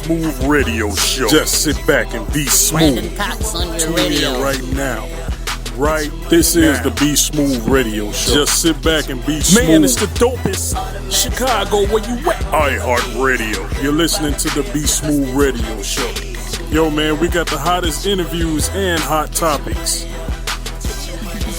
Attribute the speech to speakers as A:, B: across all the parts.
A: BSMOOVE Radio Show. Just sit back and be smooth.
B: Tune in
A: right now. This is the BSMOOVE Radio Show. Just sit back and be smooth. Man, it's the dopest. Chicago, where you at? iHeartRadio. You're listening to the BSMOOVE Radio Show. Yo, man, we got the hottest interviews and hot topics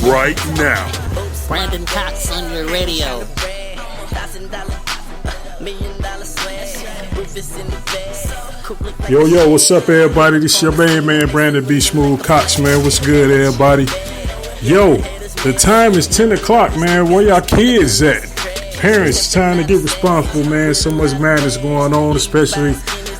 A: right now.
B: Brandon Cox on your radio.
A: Yo, what's up, everybody? This your man, Brandon B. Smooth Cox, man. What's good, everybody? Yo, the time is 10 o'clock, man. Where y'all kids at? Parents, it's time to get responsible, man. So much madness going on, especially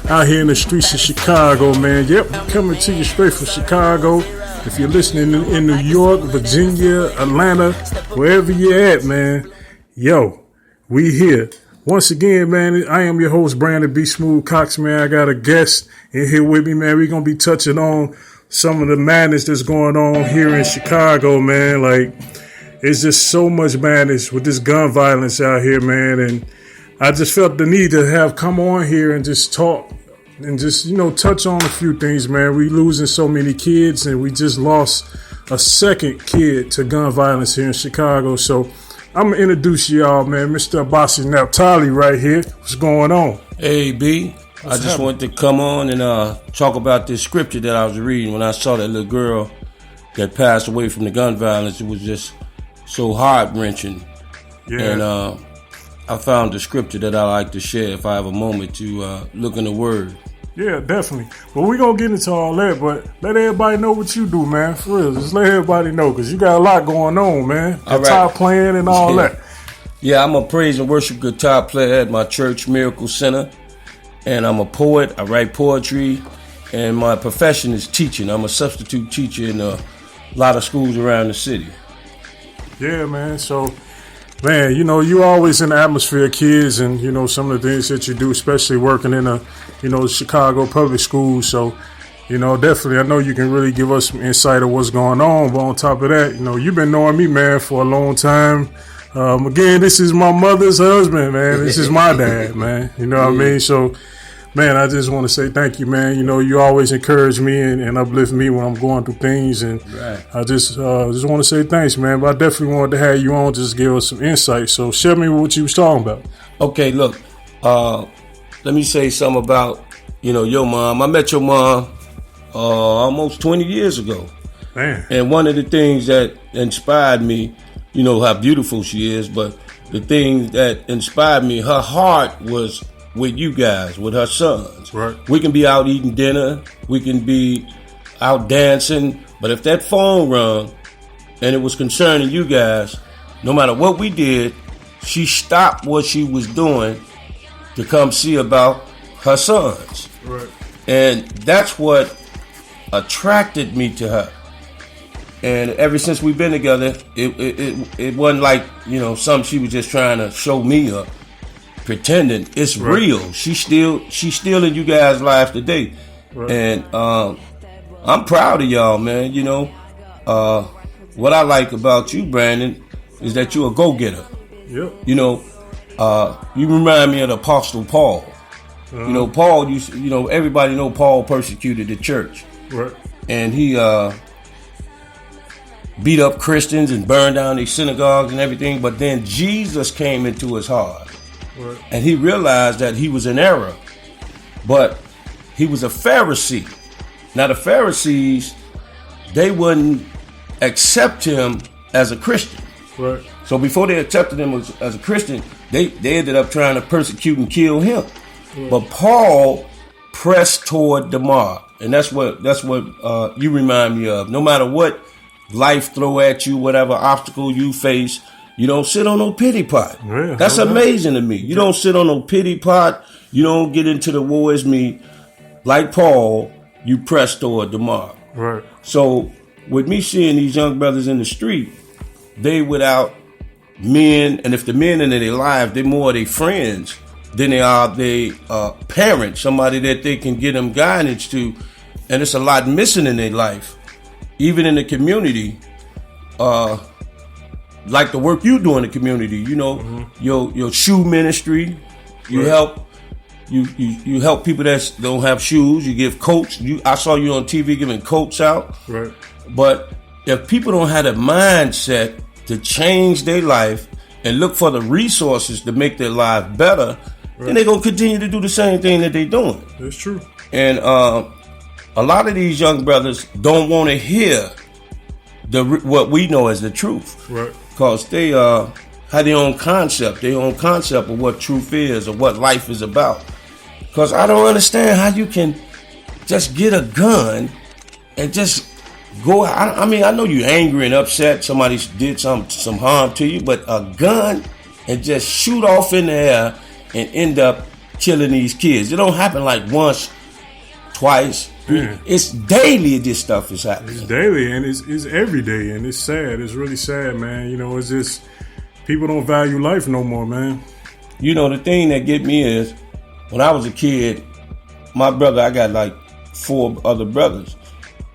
A: out here in the streets of Chicago, man. Yep, coming to you straight from Chicago. If you're listening in New York, Virginia, Atlanta, wherever you're at, man. Yo, we here. Once again, man, I am your host, Brandon B. Smooth Cox, man. I got a guest in here with me, man. We're going to be touching on some of the madness that's going on here in Chicago, man. Like, it's just so much madness with this gun violence out here, man. And I just felt the need to come on here and just talk and just, touch on a few things, man. We losing so many kids, and we just lost a second kid to gun violence here in Chicago. So I'm going to introduce y'all, man. Mr. Abbasi Naphtali right here. What's going on?
C: Hey, B. I just wanted to come on and talk about this scripture that I was reading when I saw that little girl that passed away from the gun violence. It was just so heart-wrenching. Yeah. And I found the scripture that I like to share if I have a moment to look in the Word.
A: Yeah, definitely. But we're going to get into all that, but let everybody know what you do, man. For real. Just let everybody know, because you got a lot going on, man. Guitar playing and all that.
C: Yeah, I'm a praise and worship guitar player at my church, Miracle Center. And I'm a poet. I write poetry. And my profession is teaching. I'm a substitute teacher in a lot of schools around the city. Yeah, man. So, man, you always in the atmosphere of kids and, some of the things that you do, especially working in Chicago public schools. So, definitely, I know you can really give us some insight of what's going on. But on top of that, you've been knowing me, man, for a long time. Again, this is my mother's husband, man. This is my dad, man. You know what I mean? So, man, I just want to say thank you, man. You always encourage me and uplift me when I'm going through things. And I just want to say thanks, man. But I definitely wanted to have you on just give us some insight. So share me what you was talking about. Okay, look. Let me say something about, your mom. I met your mom almost 20 years ago.
A: Man.
C: And one of the things that inspired me, how beautiful she is, but the thing that inspired me, her heart was with you guys, with her sons.
A: Right.
C: We can be out eating dinner, we can be out dancing, but if that phone rung and it was concerning you guys, no matter what we did, she stopped what she was doing to come see about her sons.
A: Right.
C: And that's what attracted me to her. And ever since we've been together, it wasn't like, something she was just trying to show me up, pretending. It's real. She's still in you guys' lives today. Right. And I'm proud of y'all, man. What I like about you, Brandon, is that you're a go-getter.
A: Yep.
C: You remind me of the Apostle Paul. Paul used, everybody know Paul persecuted the church.
A: Right.
C: And he beat up Christians and burned down these synagogues and everything. But then Jesus came into his heart.
A: Right.
C: And he realized that he was in error. But he was a Pharisee. Now the Pharisees, they wouldn't accept him as a Christian.
A: Right.
C: So before they accepted him as a Christian, they ended up trying to persecute and kill him. Right. But Paul pressed toward the mark. And that's what you remind me of. No matter what life throw at you, whatever obstacle you face, you don't sit on no pity pot.
A: Yeah,
C: that's amazing to me. You don't sit on no pity pot. You don't get into the woe is me. Like Paul, you press toward the mark.
A: Right.
C: So with me seeing these young brothers in the street, they without men, and if the men in their lives, they're more their friends than they are their parents, somebody that they can get them guidance to. And it's a lot missing in their life. Even in the community, like the work you do in the community, your shoe ministry, you help You help people that don't have shoes. You give coats. I saw you on TV giving coats out.
A: Right.
C: But if people don't have a mindset to change their life and look for the resources to make their life better, then they're going to continue to do the same thing that they're doing.
A: That's true.
C: And a lot of these young brothers don't want to hear what we know as the truth.
A: Right.
C: Because they have their own concept of what truth is or what life is about. Because I don't understand how you can just get a gun and just go. I mean, I know you're angry and upset. Somebody did some harm to you, but a gun and just shoot off in the air and end up killing these kids. It don't happen like once, twice.
A: Yeah.
C: It's daily this stuff is happening.
A: It's daily and it's every day, and it's sad. It's really sad, man. You know, it's just people don't value life no more, man.
C: You know, the thing that get me is when I was a kid, my brother, I got like 4 other brothers.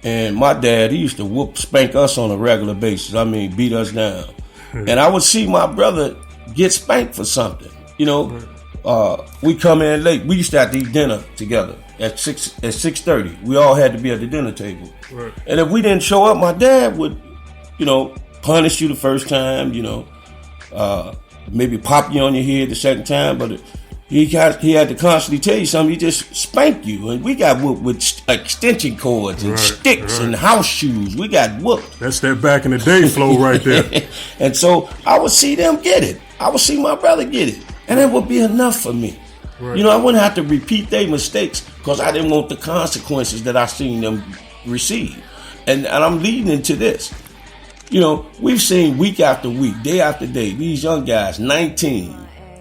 C: And my dad, he used to spank us on a regular basis. I mean, beat us down. And I would see my brother get spanked for something. You know, we come in late. We used to have to eat dinner together at 6:30. We all had to be at the dinner table.
A: Right.
C: And if we didn't show up, my dad would, you know, punish you the first time, you know, maybe pop you on your head the second time, but he had to constantly tell you something. He just spanked you, and we got whooped with extension cords and sticks and house shoes. We got whooped.
A: That's that back in the day flow right there.
C: And so I would see them get it. I would see my brother get it, and it would be enough for me. Right. You know, I wouldn't have to repeat their mistakes because I didn't want the consequences that I seen them receive. And I'm leading into this. You know, we've seen week after week, day after day, these young guys, 19,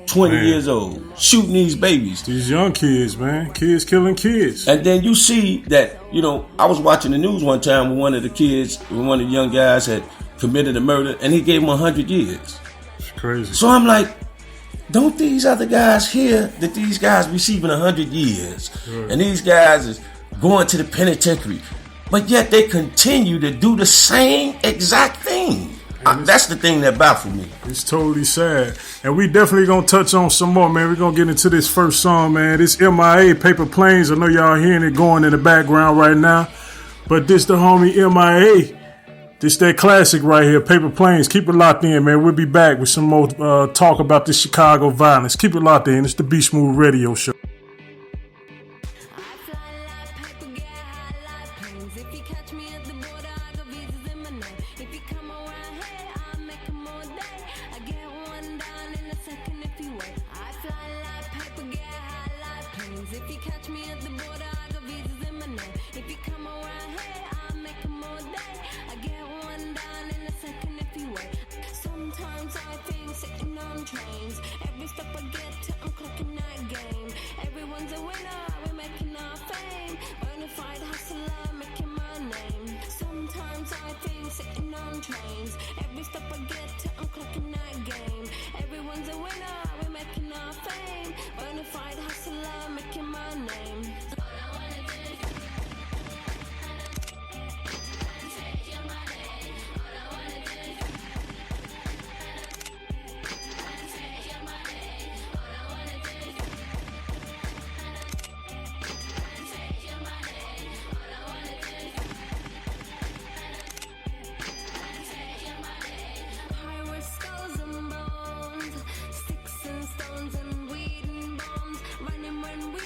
C: 20 years old, shooting these babies.
A: These young kids, man. Kids killing kids.
C: And then you see that, you know, I was watching the news one time when one of the young guys had committed a murder, and he gave him 100 years.
A: It's crazy.
C: So I'm like, don't these other guys hear that these guys receiving 100 years, and these guys is going to the penitentiary, but yet they continue to do the same exact thing? That's the thing that baffled me.
A: It's totally sad. And we definitely gonna touch on some more, man. We're gonna get into this first song, man. This MIA, Paper Planes. I know y'all hearing it going in the background right now. But this the homie MIA. This that classic right here, Paper Planes. Keep it locked in, man. We'll be back with some more talk about this Chicago violence. Keep it locked in. It's the BSMOOVE Radio Show.
D: When we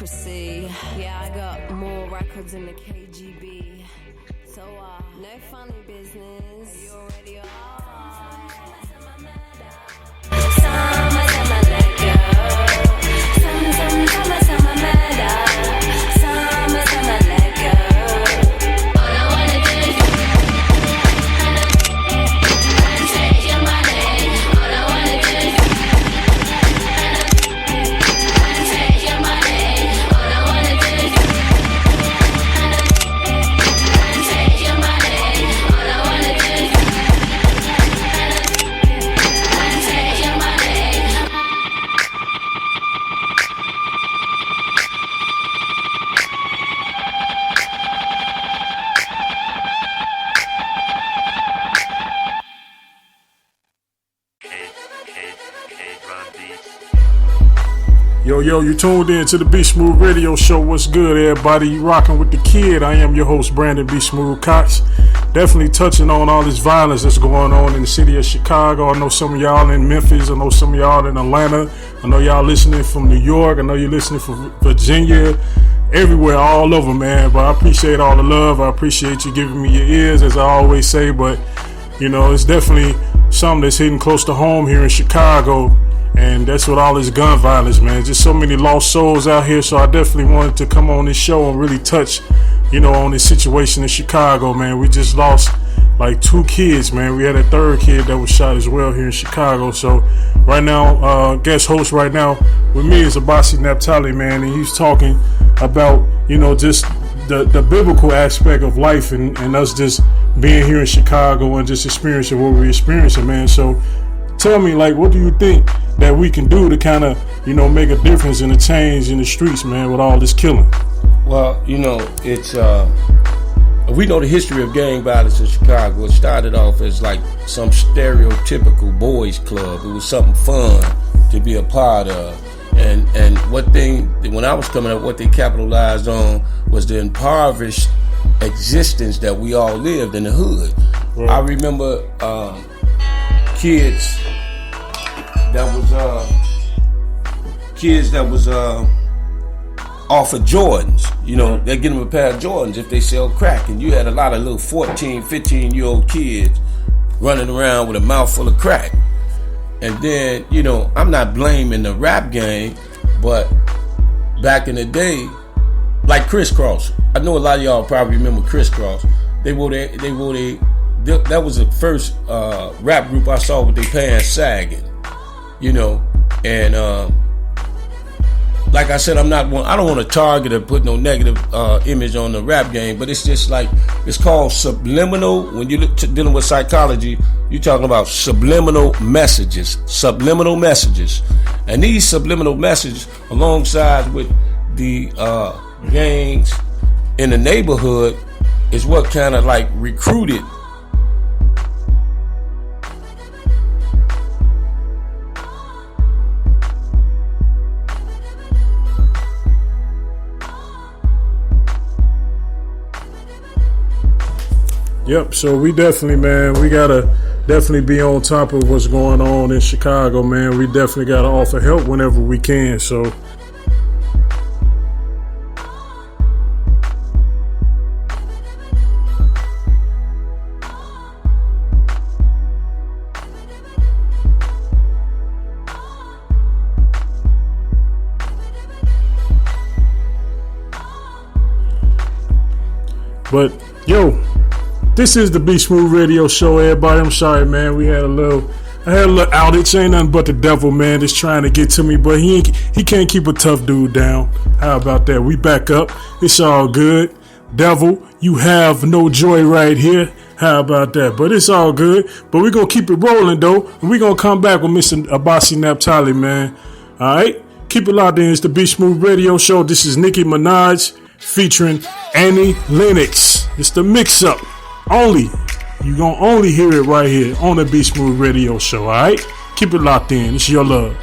D: democracy. Yeah, I got more records than the KGB. So, no funny business. You already are.
A: Yo, you tuned in to the BSMOOVE Radio Show. What's good, everybody? You rocking with the kid. I am your host, Brandon B. Smooth Cox. Definitely touching on all this violence that's going on in the city of Chicago. I know some of y'all in Memphis. I know some of y'all in Atlanta. I know y'all listening from New York. I know you're listening from Virginia. Everywhere, all over, man. But I appreciate all the love. I appreciate you giving me your ears, as I always say. But, you know, it's definitely something that's hitting close to home here in Chicago. And that's what all this gun violence, man. Just so many lost souls out here. So I definitely wanted to come on this show and really touch, you know, on this situation in Chicago, man. We just lost like 2 kids, man. We had a 3rd kid that was shot as well here in Chicago. So right now, guest host right now with me is Abasi Naphtali, man. And he's talking about, you know, just the biblical aspect of life and us just being here in Chicago and just experiencing what we're experiencing, man. So tell me, like, what do you think that we can do to kind of, you know, make a difference and a change in the streets, man, with all this killing?
C: Well, you know, it's we know the history of gang violence in Chicago. It started off as like some stereotypical boys club. It was something fun to be a part of. And when I was coming up, what they capitalized on was the impoverished existence that we all lived in the hood. Right. I remember kids that was off of Jordans. You know, they get them a pair of Jordans if they sell crack. And you had a lot of little 14, 15-year-old kids running around with a mouthful of crack. And then, you know, I'm not blaming the rap gang, but back in the day, like Crisscross. I know a lot of y'all probably remember Crisscross. That was the first rap group I saw with their pants sagging, you know. And like I said, I don't want to target or put no negative image on the rap game, but it's just like, it's called subliminal. When you're dealing with psychology, you're talking about subliminal messages. And these subliminal messages, alongside with the gangs in the neighborhood, is what kind of like recruited
A: Yep, so we definitely, man, we gotta definitely be on top of what's going on in Chicago, man. We definitely gotta offer help whenever we can, so. But, yo, this is the BSMOOVE Radio Show, everybody. I'm sorry, man. I had a little outage. Ain't nothing but the devil, man, that's trying to get to me. But he can't keep a tough dude down. How about that? We back up. It's all good. Devil, you have no joy right here. How about that? But it's all good. But we're going to keep it rolling, though. And we're going to come back with Mr. Abasi Naphtali, man. All right? Keep it locked in. It's the BSMOOVE Radio Show. This is Nicki Minaj featuring Annie Lennox. It's the mix-up. You're going to only hear it right here on the BSMOOVE Radio Show, all right? Keep it locked in. It's your love.